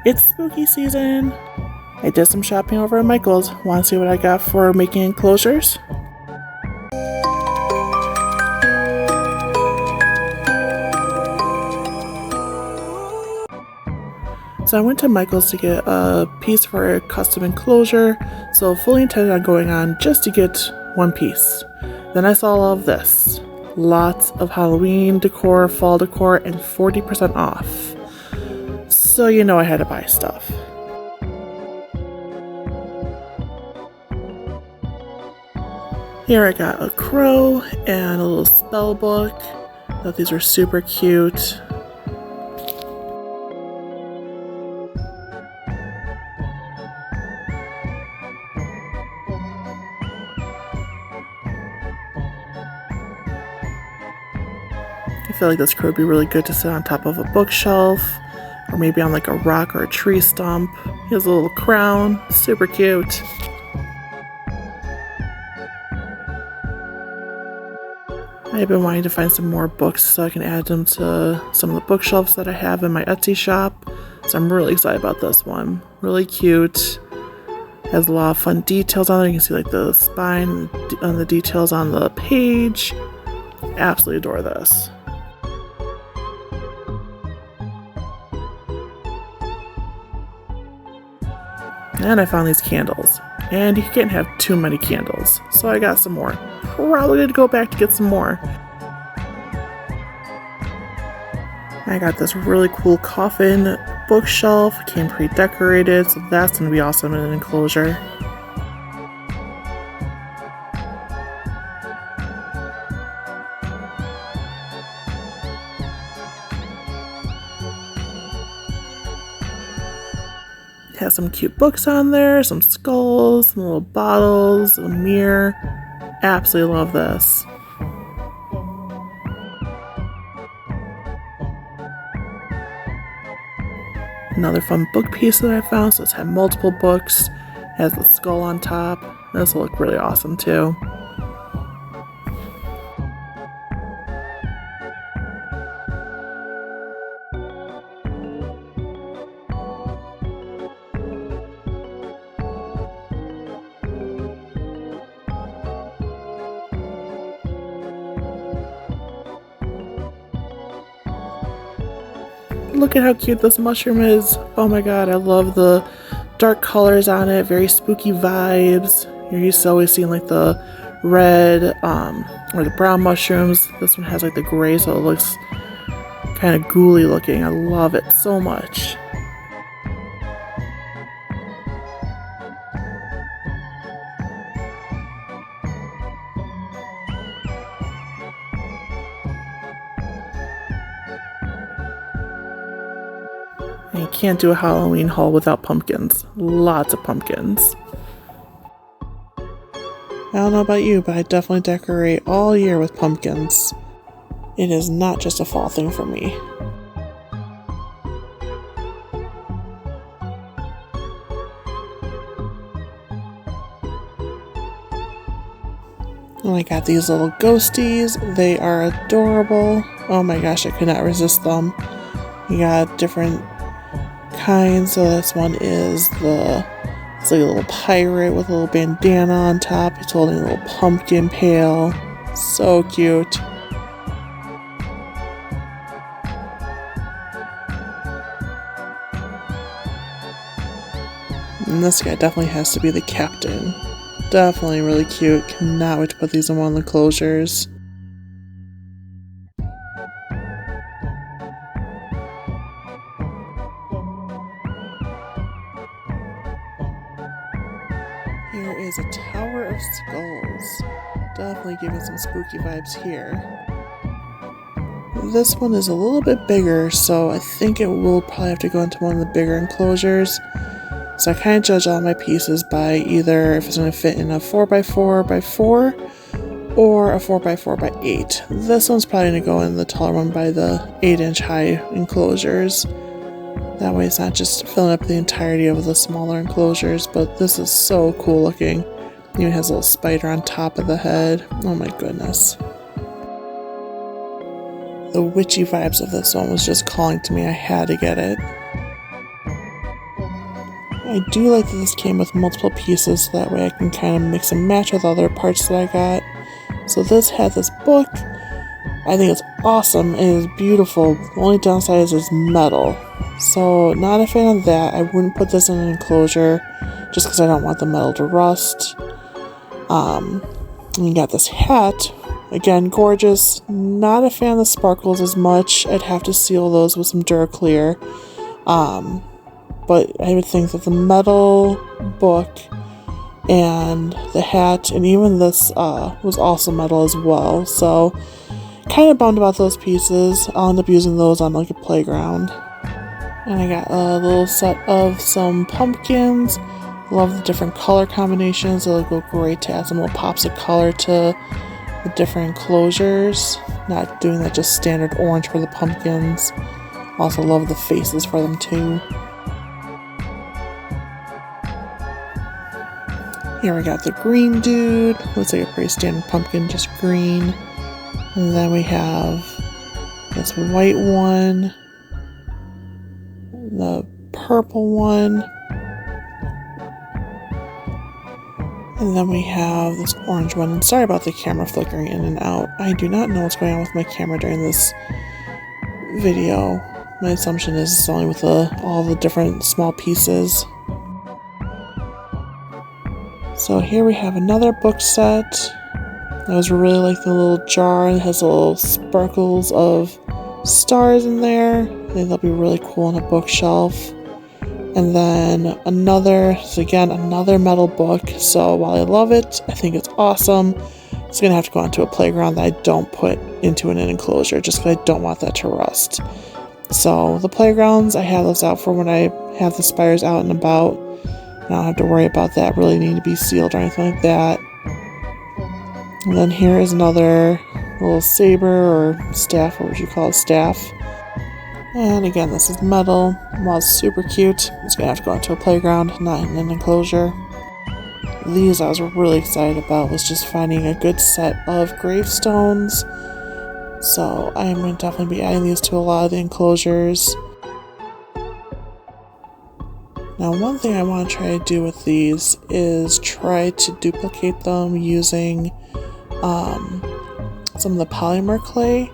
It's spooky season. I did some shopping over at Michael's. Want to see what I got for making enclosures? So I went to Michael's to get a piece for a custom enclosure, so fully intended on going on just to get one piece. Then I saw all of this. Lots of Halloween decor, fall decor, and 40% off. So you know I had to buy stuff. Here I got a crow and a little spell book. I thought these were super cute. I feel like this crow would be really good to sit on top of a bookshelf, or maybe on like a rock or a tree stump. He has a little crown, super cute. I've been wanting to find some more books so I can add them to some of the bookshelves that I have in my Etsy shop. So I'm really excited about this one. Really cute. Has a lot of fun details on it. You can see like the spine and the details on the page. Absolutely adore this. And I found these candles. And you can't have too many candles. So I got some more. Probably going to go back to get some more. I got this really cool coffin bookshelf. Came pre-decorated, so that's going to be awesome in an enclosure. It has some cute books on there, some skulls, some little bottles, a mirror. Absolutely love this. Another fun book piece that I found, so it's had multiple books. It has the skull on top. This will look really awesome too. Look at how cute this mushroom is. Oh my god, I love the dark colors on it. Very spooky vibes. You're used to always seeing like the red or the brown mushrooms. This one has like the gray, so it looks kind of ghouly looking. I love it so much. And you can't do a Halloween haul without pumpkins. Lots of pumpkins. I don't know about you, but I definitely decorate all year with pumpkins. It is not just a fall thing for me. And I got these little ghosties. They are adorable. Oh my gosh, I could not resist them. You got different kinds. So this one is it's like a little pirate with a little bandana on top. He's holding a little pumpkin pail. So cute. And this guy definitely has to be the captain. Definitely really cute. Cannot wait to put these in one of the enclosures. Here is a tower of skulls. Definitely giving some spooky vibes here. This one is a little bit bigger, so I think it will probably have to go into one of the bigger enclosures. So I kind of judge all my pieces by either if it's going to fit in a 4x4x4 or a 4x4x8. This one's probably going to go in the taller one by the 8-inch high enclosures. That way it's not just filling up the entirety of the smaller enclosures, but this is so cool looking. It even has a little spider on top of the head. Oh my goodness. The witchy vibes of this one was just calling to me. I had to get it. I do like that this came with multiple pieces, so that way I can kind of mix and match with other parts that I got. So this had this book. I think it's awesome. It is beautiful. The only downside is it's metal. So not a fan of that. I wouldn't put this in an enclosure just because I don't want the metal to rust. And you got this hat. Again, gorgeous. Not a fan of the sparkles as much. I'd have to seal those with some Duraclear. But I would think that the metal book and the hat and even this was also metal as well. So kind of bummed about those pieces. I'll end up using those on like a playground. And I got a little set of some pumpkins. Love the different color combinations. It'll go great to add some little pops of color to the different enclosures. Not doing that just standard orange for the pumpkins. Also love the faces for them too. Here we got the green dude. Looks like a pretty standard pumpkin, just green. And then we have this white one, the purple one, and then we have this orange one. Sorry about the camera flickering in and out. I do not know what's going on with my camera during this video. My assumption is it's only with all the different small pieces. So here we have another book set. I was really like the little jar. It has little sparkles of stars in there. I think they'll be really cool on a bookshelf. And then another metal book. So while I love it, I think it's awesome, it's going to have to go onto a playground that I don't put into an enclosure just because I don't want that to rust. So the playgrounds, I have those out for when I have the spiders out and about. I don't have to worry about that really needing to be sealed or anything like that. And then here is another little saber or staff, what would you call it, staff. And again, this is metal. While it's super cute, it's going to have to go into a playground, not in an enclosure. These I was really excited about, was just finding a good set of gravestones. So I am going to definitely be adding these to a lot of the enclosures. Now, one thing I want to try to do with these is try to duplicate them using some of the polymer clay.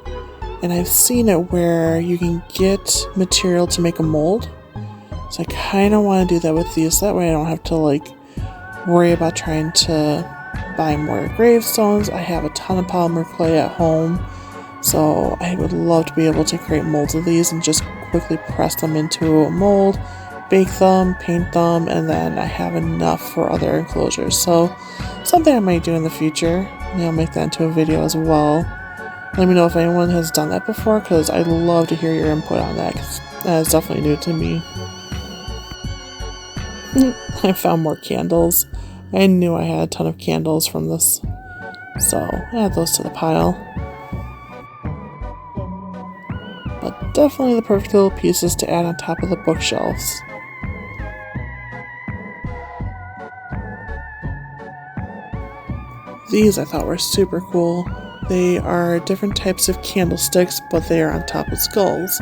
And I've seen it where you can get material to make a mold. So I kind of want to do that with these. That way I don't have to worry about trying to buy more gravestones. I have a ton of polymer clay at home. So I would love to be able to create molds of these and just quickly press them into a mold, bake them, paint them, and then I have enough for other enclosures. So something I might do in the future. Maybe I'll make that into a video as well. Let me know if anyone has done that before, because I'd love to hear your input on that, because that is definitely new to me. I found more candles. I knew I had a ton of candles from this, so add those to the pile. But definitely the perfect little pieces to add on top of the bookshelves. These I thought were super cool. They are different types of candlesticks, but they are on top of skulls.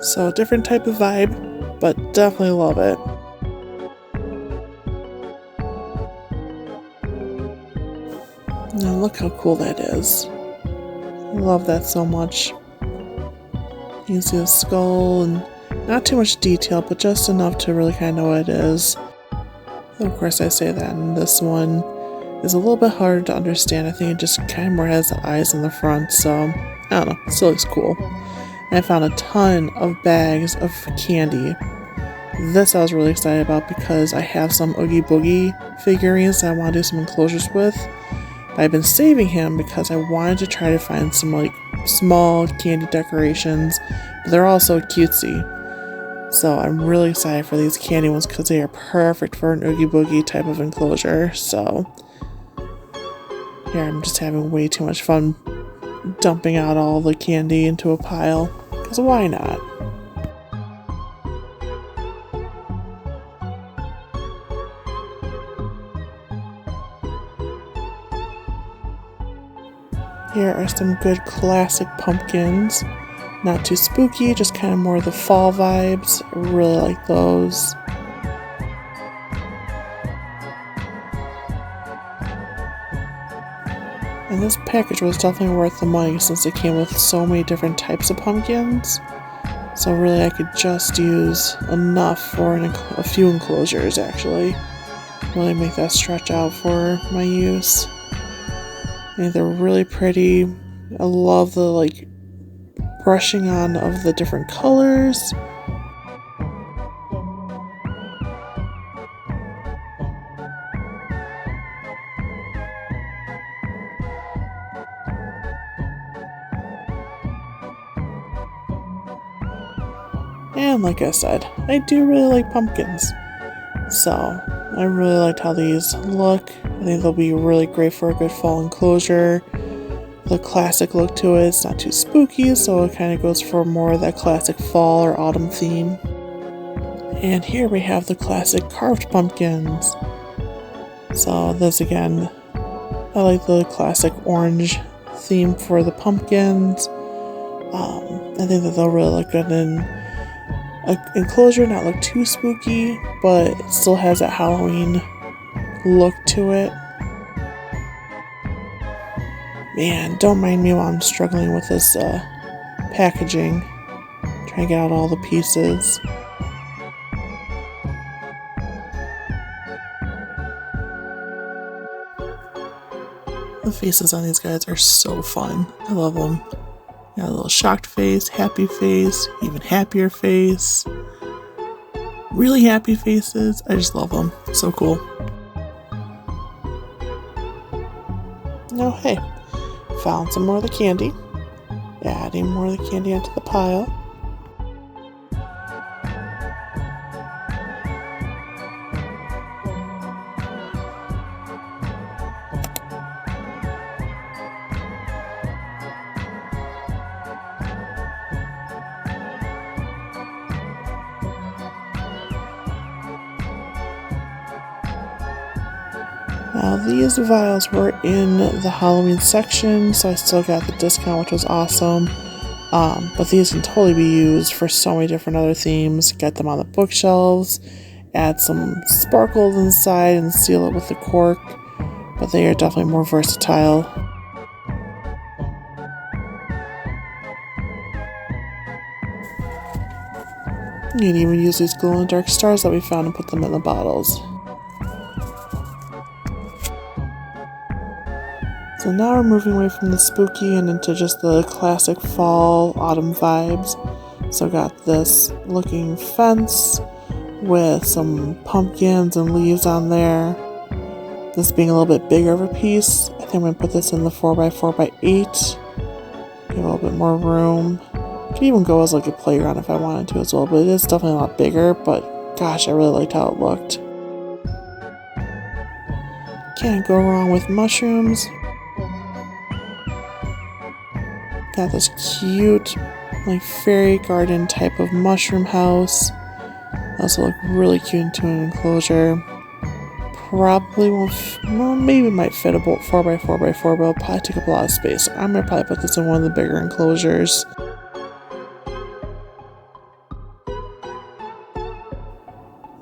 So different type of vibe, but definitely love it. Now look how cool that is. I love that so much. You can see the skull and not too much detail, but just enough to really kind of know what it is. And of course I say that in this one is a little bit harder to understand. I think it just kind of more has the eyes in the front, so I don't know, it still looks cool. And I found a ton of bags of candy. This I was really excited about because I have some Oogie Boogie figurines that I want to do some enclosures with. But I've been saving him because I wanted to try to find some small candy decorations, but they're also cutesy. So I'm really excited for these candy ones because they are perfect for an Oogie Boogie type of enclosure. So here I'm just having way too much fun dumping out all the candy into a pile, because why not? Here are some good classic pumpkins. Not too spooky, just kind of more of the fall vibes. I really like those. And this package was definitely worth the money since it came with so many different types of pumpkins. So really I could just use enough for a few enclosures actually. Really make that stretch out for my use. I think they're really pretty. I love the brushing on of the different colors. And like I said, I do really like pumpkins. So, I really liked how these look. I think they'll be really great for a good fall enclosure. The classic look to it, it's not too spooky, so it kind of goes for more of that classic fall or autumn theme. And here we have the classic carved pumpkins. So this again, I like the classic orange theme for the pumpkins. I think that they'll really look good in an enclosure, not look too spooky, but it still has that Halloween look to it. Man, don't mind me while I'm struggling with this packaging. Trying to get out all the pieces. The faces on these guys are so fun. I love them. Got a little shocked face, happy face, even happier face. Really happy faces. I just love them. So cool. Now, hey, found some more of the candy. Adding more of the candy onto the pile. Now these vials were in the Halloween section, so I still got the discount, which was awesome. But these can totally be used for so many different other themes. Get them on the bookshelves, add some sparkles inside and seal it with the cork, but they are definitely more versatile. You can even use these glow-in-the-dark stars that we found and put them in the bottles. So now we're moving away from the spooky and into just the classic fall, autumn vibes. So I got this looking fence with some pumpkins and leaves on there. This being a little bit bigger of a piece. I think I'm going to put this in the 4x4x8. Give a little bit more room. Could even go as like a playground if I wanted to as well, but it is definitely a lot bigger, but gosh, I really liked how it looked. Can't go wrong with mushrooms. Got this cute, like fairy garden type of mushroom house. Also look really cute into an enclosure. Probably won't, maybe might fit a 4x4x4, but it'll probably take up a lot of space. So I'm gonna probably put this in one of the bigger enclosures.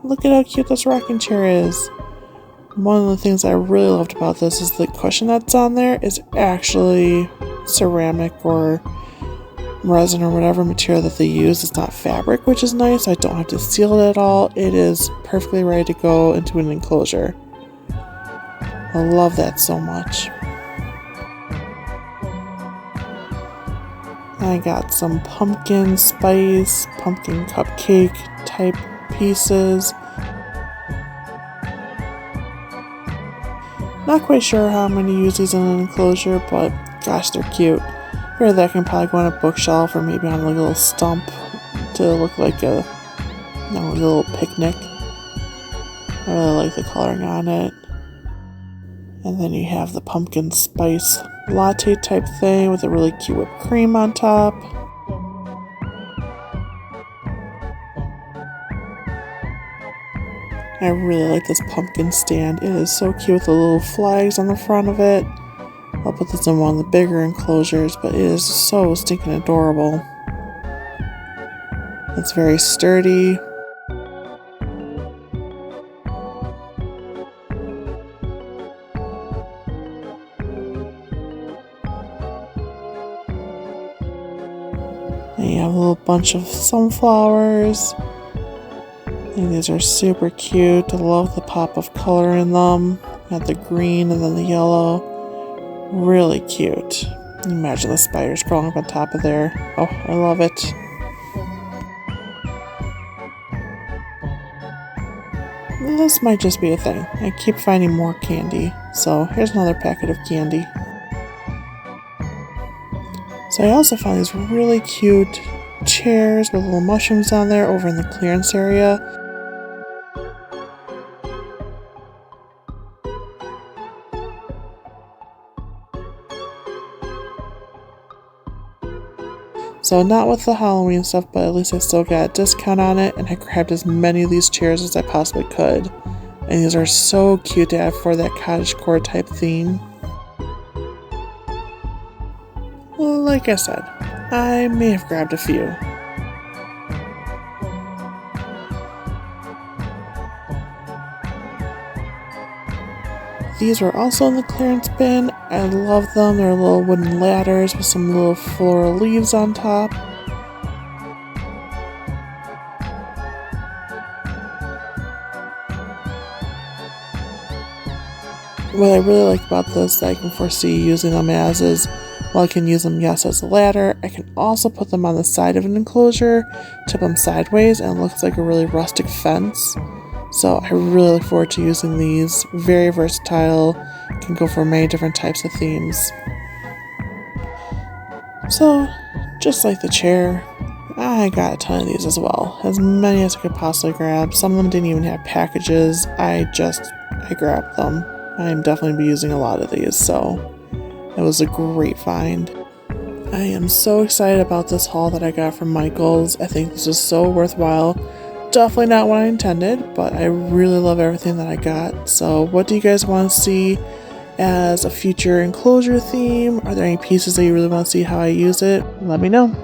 Look at how cute this rocking chair is. One of the things I really loved about this is the cushion that's on there is actually ceramic or resin or whatever material that they use. It's not fabric, which is nice. I don't have to seal it at all. It is perfectly ready to go into an enclosure. I love that so much. I got some pumpkin spice, pumpkin cupcake type pieces. Not quite sure how I'm going to use these in an enclosure, but gosh, they're cute. Or that can probably go on a bookshelf or maybe on like a little stump to look like a little picnic. I really like the coloring on it. And then you have the pumpkin spice latte type thing with a really cute whipped cream on top. I really like this pumpkin stand. It is so cute with the little flags on the front of it. I'll put this in one of the bigger enclosures, but it is so stinking adorable. It's very sturdy. bunch of sunflowers. And these are super cute. I love the pop of color in them. Got the green and then the yellow. Really cute. Imagine the spiders crawling up on top of there. Oh, I love it. This might just be a thing. I keep finding more candy. So here's another packet of candy. So I also found these really cute chairs with little mushrooms on there over in the clearance area. So not with the Halloween stuff, but at least I still got a discount on it, and I grabbed as many of these chairs as I possibly could. And these are so cute to have for that cottagecore type theme. Like I said, I may have grabbed a few. These were also in the clearance bin. I love them. They're little wooden ladders with some little floral leaves on top. What I really like about this that I can foresee using them as is, well, I can use them, yes, as a ladder. I can also put them on the side of an enclosure, tip them sideways, and it looks like a really rustic fence. So I really look forward to using these. Very versatile. Can go for many different types of themes. So, just like the chair, I got a ton of these as well. As many as I could possibly grab. Some of them didn't even have packages. I grabbed them. I'm definitely be using a lot of these, so it was a great find. I am so excited about this haul that I got from Michaels. I think this is so worthwhile. Definitely not what I intended, but I really love everything that I got. So what do you guys want to see as a future enclosure theme? Are there any pieces that you really want to see how I use it? Let me know.